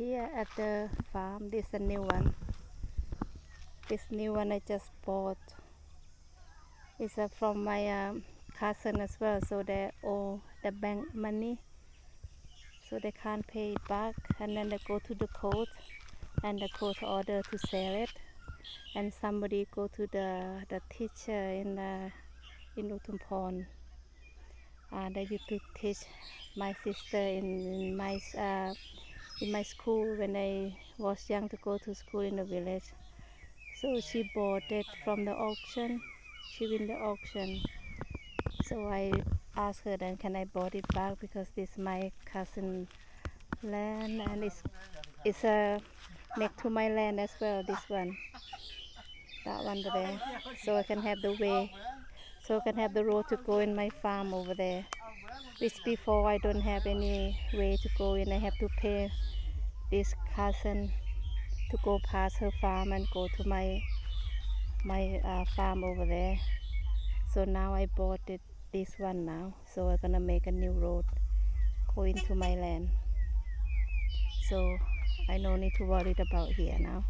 here at the farm. This is a new one. This new one I just bought. It's from my cousin as well, so they owe the bank money, so they can't pay it back, and then they go to the court, and the court order to sell it, and somebody go to the teacher in Utumpon. They used to teach my sister in my school when I was young, to go to school in the village. So she bought it from the auction. She win the auction. So I asked her, then can I bought it back, because this is my cousin land, and it's next to my land as well, this one, that one over there. So I can have the way, so I can have the road to go in my farm over there, which before I don't have any way to go in. I have to pay this cousin to go past her farm and go to my farm over there. So now I bought it, this one now, so I'm gonna make a new road go into my land, so I no need to worry about here now.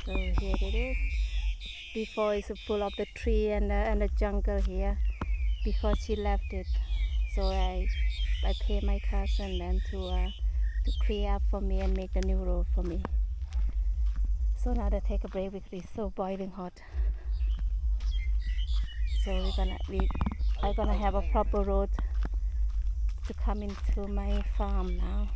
So here it is. Before it's full of the tree and the jungle here, because she left it. So I pay my cousin then to clear up for me and make the new road for me. So now they take a break because it's so boiling hot. So I'm gonna have a proper road to come into my farm now.